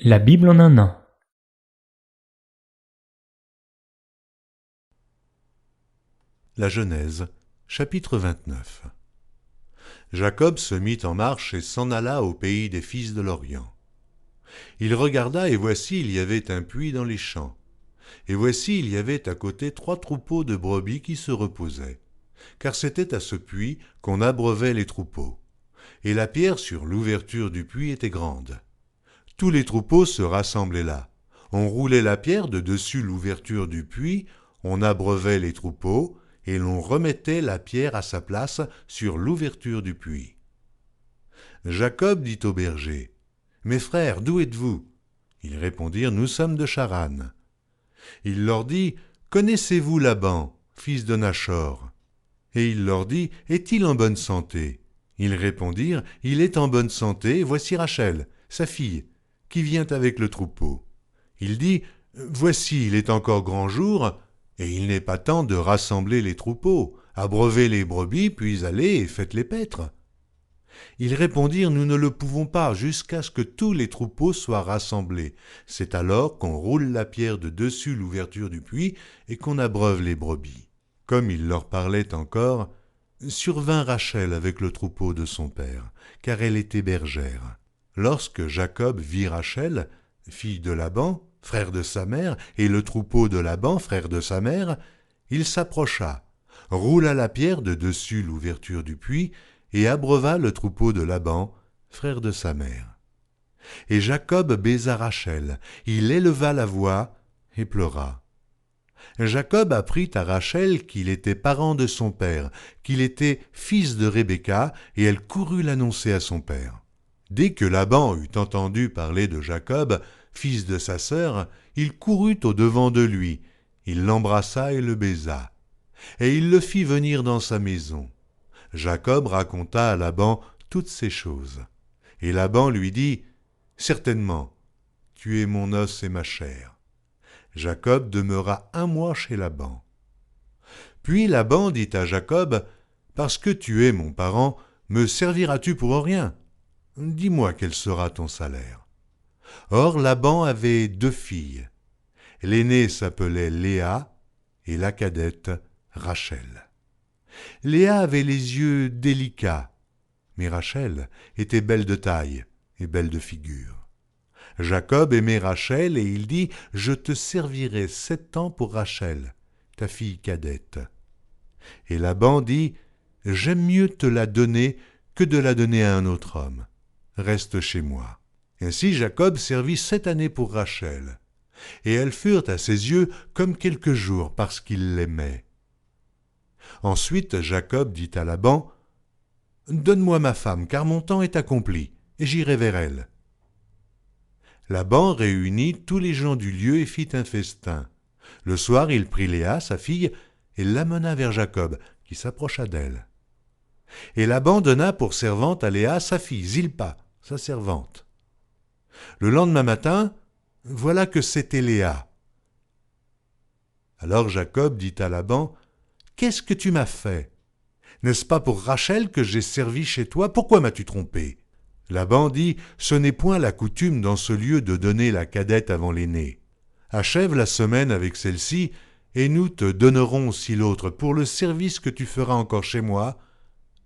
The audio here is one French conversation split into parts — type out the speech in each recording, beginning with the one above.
La Bible en un an. La Genèse, chapitre 29. Jacob se mit en marche et s'en alla au pays des fils de l'Orient. Il regarda, et voici, il y avait un puits dans les champs. Et voici, il y avait à côté 3 troupeaux de brebis qui se reposaient. Car c'était à ce puits qu'on abreuvait les troupeaux. Et la pierre sur l'ouverture du puits était grande. Tous les troupeaux se rassemblaient là. On roulait la pierre de dessus l'ouverture du puits, on abreuvait les troupeaux, et l'on remettait la pierre à sa place sur l'ouverture du puits. Jacob dit aux bergers, « Mes frères, d'où êtes-vous » Ils répondirent, « Nous sommes de Charan. » Il leur dit, « Connaissez-vous Laban, fils de Nachor » Et il leur dit, « Est-il en bonne santé » Ils répondirent, « Il est en bonne santé, voici Rachel, sa fille, qui vient avec le troupeau. » Il dit, « Voici, il est encore grand jour, et il n'est pas temps de rassembler les troupeaux, abreuvez les brebis, puis allez et faites-les paître. » Ils répondirent, « Nous ne le pouvons pas, jusqu'à ce que tous les troupeaux soient rassemblés. C'est alors qu'on roule la pierre de dessus l'ouverture du puits et qu'on abreuve les brebis. » Comme il leur parlait encore, survint Rachel avec le troupeau de son père, car elle était bergère. Lorsque Jacob vit Rachel, fille de Laban, frère de sa mère, et le troupeau de Laban, frère de sa mère, il s'approcha, roula la pierre de dessus l'ouverture du puits, et abreuva le troupeau de Laban, frère de sa mère. Et Jacob baisa Rachel, il éleva la voix et pleura. Jacob apprit à Rachel qu'il était parent de son père, qu'il était fils de Rebecca, et elle courut l'annoncer à son père. Dès que Laban eut entendu parler de Jacob, fils de sa sœur, il courut au-devant de lui, il l'embrassa et le baisa, et il le fit venir dans sa maison. Jacob raconta à Laban toutes ces choses. Et Laban lui dit, « Certainement, tu es mon os et ma chair. » Jacob demeura 1 mois chez Laban. Puis Laban dit à Jacob, « Parce que tu es mon parent, me serviras-tu pour rien ? Dis-moi quel sera ton salaire. » Or Laban avait 2 filles. L'aînée s'appelait Léa et la cadette Rachel. Léa avait les yeux délicats, mais Rachel était belle de taille et belle de figure. Jacob aimait Rachel et il dit, « Je te servirai 7 ans pour Rachel, ta fille cadette. » Et Laban dit, « J'aime mieux te la donner que de la donner à un autre homme. Reste chez moi. » Ainsi Jacob servit 7 années pour Rachel, et elles furent à ses yeux comme quelques jours parce qu'il l'aimait. Ensuite Jacob dit à Laban, « Donne-moi ma femme, car mon temps est accompli, et j'irai vers elle. » Laban réunit tous les gens du lieu et fit un festin. Le soir, il prit Léa, sa fille, et l'amena vers Jacob, qui s'approcha d'elle. Et Laban donna pour servante à Léa sa fille, Zilpa, sa servante. Le lendemain matin, voilà que c'était Léa. Alors Jacob dit à Laban, « Qu'est-ce que tu m'as fait ? N'est-ce pas pour Rachel que j'ai servi chez toi ? Pourquoi m'as-tu trompé ?» Laban dit, « Ce n'est point la coutume dans ce lieu de donner la cadette avant l'aînée. Achève la semaine avec celle-ci, et nous te donnerons aussi l'autre pour le service que tu feras encore chez moi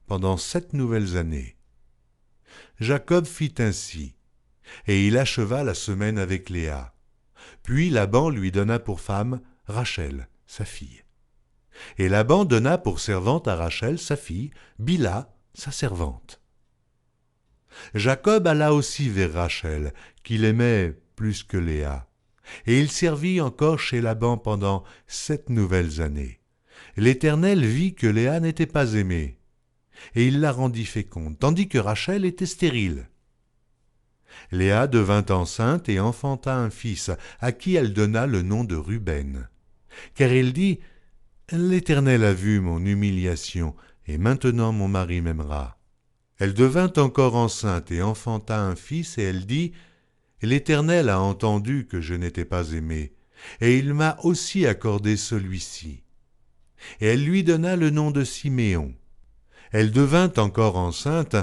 pendant 7 nouvelles années. » Jacob fit ainsi, et il acheva la semaine avec Léa. Puis Laban lui donna pour femme Rachel, sa fille. Et Laban donna pour servante à Rachel, sa fille, Bila, sa servante. Jacob alla aussi vers Rachel, qu'il aimait plus que Léa, et il servit encore chez Laban pendant 7 nouvelles années. L'Éternel vit que Léa n'était pas aimée, et il la rendit féconde, tandis que Rachel était stérile. Léa devint enceinte et enfanta un fils, à qui elle donna le nom de Ruben, car il dit, « L'Éternel a vu mon humiliation, et maintenant mon mari m'aimera. » Elle devint encore enceinte et enfanta un fils, et elle dit, « L'Éternel a entendu que je n'étais pas aimée, et il m'a aussi accordé celui-ci. » Et elle lui donna le nom de Siméon. Elle devint encore enceinte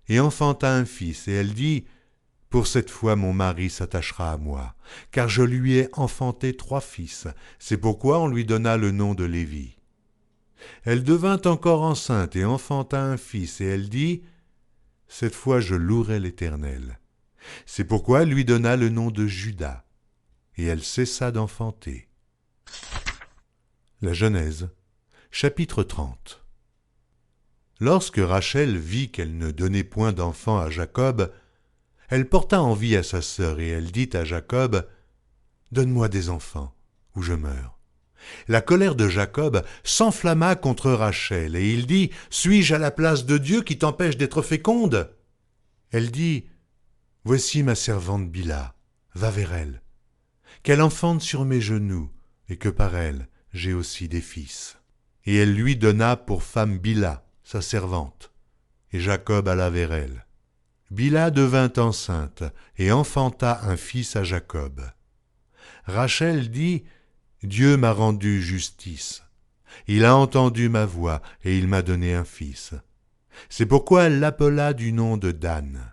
et enfanta un fils, et elle dit, Pour cette fois mon mari s'attachera à moi, car je lui ai enfanté 3 fils, c'est pourquoi on lui donna le nom de Lévi. Elle devint encore enceinte et enfanta un fils, et elle dit, cette fois je louerai l'Éternel. C'est pourquoi elle lui donna le nom de Juda, et elle cessa d'enfanter. La Genèse, chapitre 30. Lorsque Rachel vit qu'elle ne donnait point d'enfant à Jacob, elle porta envie à sa sœur, et elle dit à Jacob, « Donne-moi des enfants, ou je meurs. » La colère de Jacob s'enflamma contre Rachel, et il dit, « Suis-je à la place de Dieu qui t'empêche d'être féconde ?» Elle dit, « Voici ma servante Bila, va vers elle, qu'elle enfante sur mes genoux, et que par elle j'ai aussi des fils. » Et elle lui donna pour femme Bila, sa servante, et Jacob alla vers elle. Bila devint enceinte et enfanta un fils à Jacob. Rachel dit, « Dieu m'a rendu justice. Il a entendu ma voix et il m'a donné un fils. » C'est pourquoi elle l'appela du nom de Dan.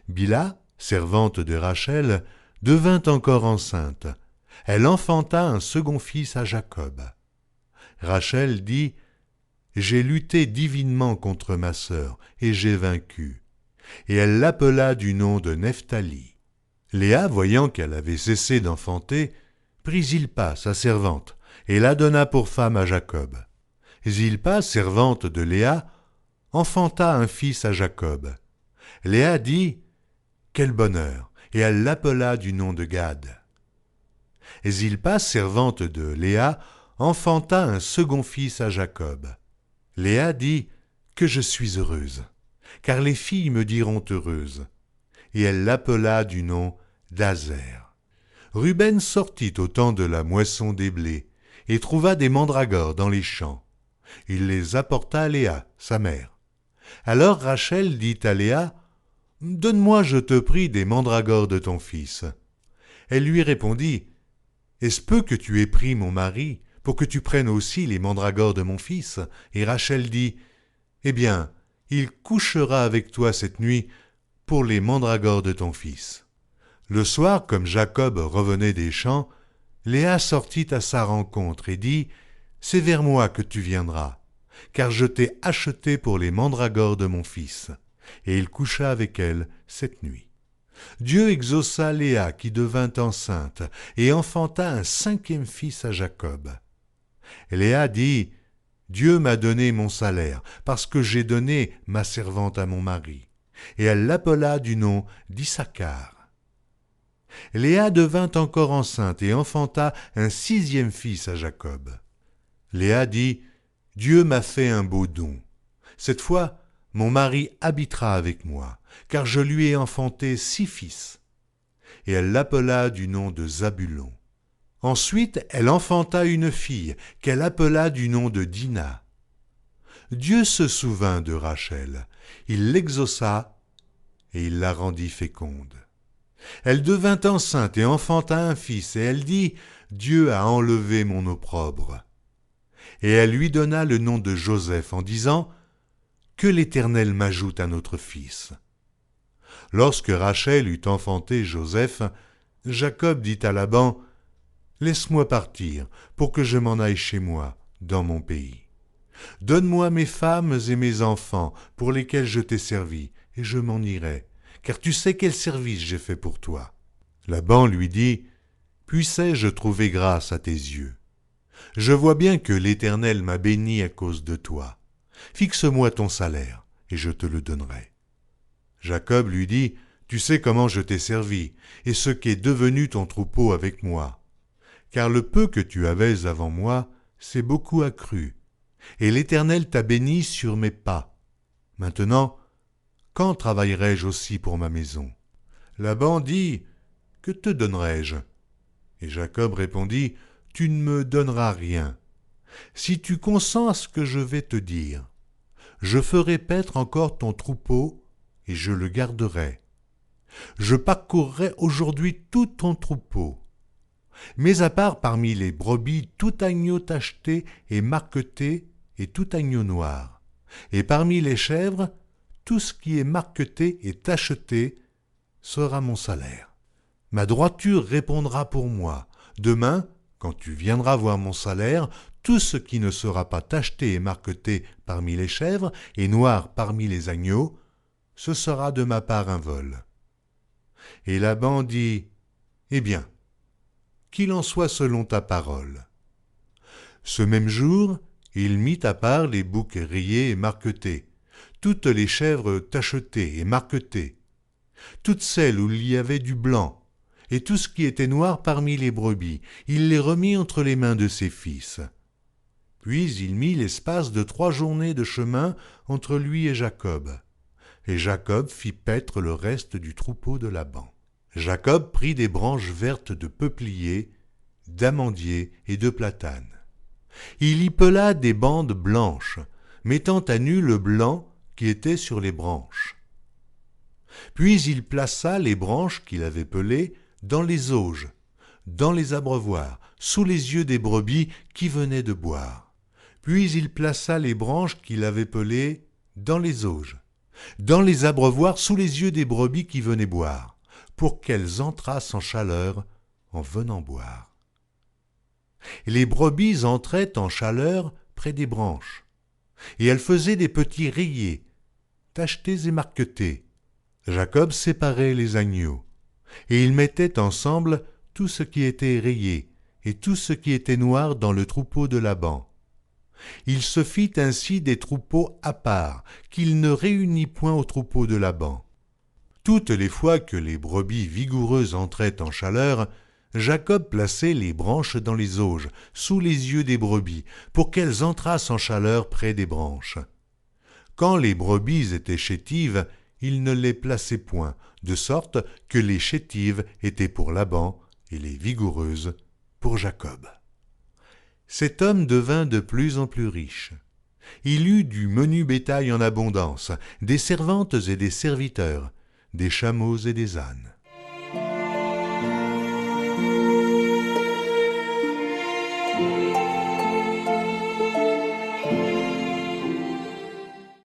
Bila, servante de Rachel, devint encore enceinte. Elle enfanta un second fils à Jacob. Rachel dit, « J'ai lutté divinement contre ma sœur, et j'ai vaincu. » Et elle l'appela du nom de Nephtali. Léa, voyant qu'elle avait cessé d'enfanter, prit Zilpa, sa servante, et la donna pour femme à Jacob. Zilpa, servante de Léa, enfanta un fils à Jacob. Léa dit, « Quel bonheur !» et elle l'appela du nom de Gad. Zilpa, servante de Léa, enfanta un second fils à Jacob. Léa dit, « Que je suis heureuse, car les filles me diront heureuse. » Et elle l'appela du nom d'Azer. Ruben sortit au temps de la moisson des blés, et trouva des mandragores dans les champs. Il les apporta à Léa, sa mère. Alors Rachel dit à Léa, « Donne-moi, je te prie, des mandragores de ton fils. » Elle lui répondit, « Est-ce peu que tu aies pris mon mari, pour que tu prennes aussi les mandragores de mon fils ?» Et Rachel dit, « Eh bien, il couchera avec toi cette nuit pour les mandragores de ton fils. » Le soir, comme Jacob revenait des champs, Léa sortit à sa rencontre et dit, « C'est vers moi que tu viendras, car je t'ai acheté pour les mandragores de mon fils. » Et il coucha avec elle cette nuit. Dieu exauça Léa qui devint enceinte et enfanta un 5e fils à Jacob. Léa dit, « Dieu m'a donné mon salaire, parce que j'ai donné ma servante à mon mari. » Et elle l'appela du nom d'Issachar. Léa devint encore enceinte et enfanta un 6e fils à Jacob. Léa dit, « Dieu m'a fait un beau don. Cette fois, mon mari habitera avec moi, car je lui ai enfanté 6 fils. » Et elle l'appela du nom de Zabulon. Ensuite, elle enfanta une fille, qu'elle appela du nom de Dina. Dieu se souvint de Rachel, il l'exauça, et il la rendit féconde. Elle devint enceinte et enfanta un fils, et elle dit, « Dieu a enlevé mon opprobre. » Et elle lui donna le nom de Joseph en disant, « Que l'Éternel m'ajoute à notre fils. » Lorsque Rachel eut enfanté Joseph, Jacob dit à Laban, « Laisse-moi partir, pour que je m'en aille chez moi, dans mon pays. Donne-moi mes femmes et mes enfants, pour lesquels je t'ai servi, et je m'en irai, car tu sais quel service j'ai fait pour toi. » Laban lui dit, « Puissais-je trouver grâce à tes yeux? Je vois bien que l'Éternel m'a béni à cause de toi. Fixe-moi ton salaire, et je te le donnerai. » Jacob lui dit, « Tu sais comment je t'ai servi, et ce qu'est devenu ton troupeau avec moi. Car le peu que tu avais avant moi, c'est beaucoup accru, et l'Éternel t'a béni sur mes pas. Maintenant, quand travaillerai-je aussi pour ma maison? » Laban dit, « Que te donnerai-je? » Et Jacob répondit, « Tu ne me donneras rien. Si tu consens à ce que je vais te dire, je ferai paître encore ton troupeau, et je le garderai. Je parcourrai aujourd'hui tout ton troupeau. Mais à part parmi les brebis tout agneau tacheté et marqueté et tout agneau noir, et parmi les chèvres tout ce qui est marqueté et tacheté, sera mon salaire. Ma droiture répondra pour moi. Demain, quand tu viendras voir mon salaire, tout ce qui ne sera pas tacheté et marqueté parmi les chèvres et noir parmi les agneaux, ce sera de ma part un vol. » Et Laban dit, « Eh bien, qu'il en soit selon ta parole. » Ce même jour, il mit à part les boucs rayés et marquetés, toutes les chèvres tachetées et marquetées, toutes celles où il y avait du blanc, et tout ce qui était noir parmi les brebis, il les remit entre les mains de ses fils. Puis il mit l'espace de 3 journées de chemin entre lui et Jacob. Et Jacob fit paître le reste du troupeau de Laban. Jacob prit des branches vertes de peuplier, d'amandier et de platane. Il y pela des bandes blanches, mettant à nu le blanc qui était sur les branches. Puis il plaça les branches qu'il avait pelées dans les auges, dans les abreuvoirs, sous les yeux des brebis qui venaient de boire. Puis il plaça les branches qu'il avait pelées dans les auges, dans les abreuvoirs, sous les yeux des brebis qui venaient boire, pour qu'elles entrassent en chaleur en venant boire. Les brebis entraient en chaleur près des branches, et elles faisaient des petits rayés, tachetés et marquetés. Jacob séparait les agneaux, et il mettait ensemble tout ce qui était rayé et tout ce qui était noir dans le troupeau de Laban. Il se fit ainsi des troupeaux à part, qu'il ne réunit point au troupeau de Laban. Toutes les fois que les brebis vigoureuses entraient en chaleur, Jacob plaçait les branches dans les auges, sous les yeux des brebis, pour qu'elles entrassent en chaleur près des branches. Quand les brebis étaient chétives, il ne les plaçait point, de sorte que les chétives étaient pour Laban et les vigoureuses pour Jacob. Cet homme devint de plus en plus riche. Il eut du menu bétail en abondance, des servantes et des serviteurs, des chameaux et des ânes.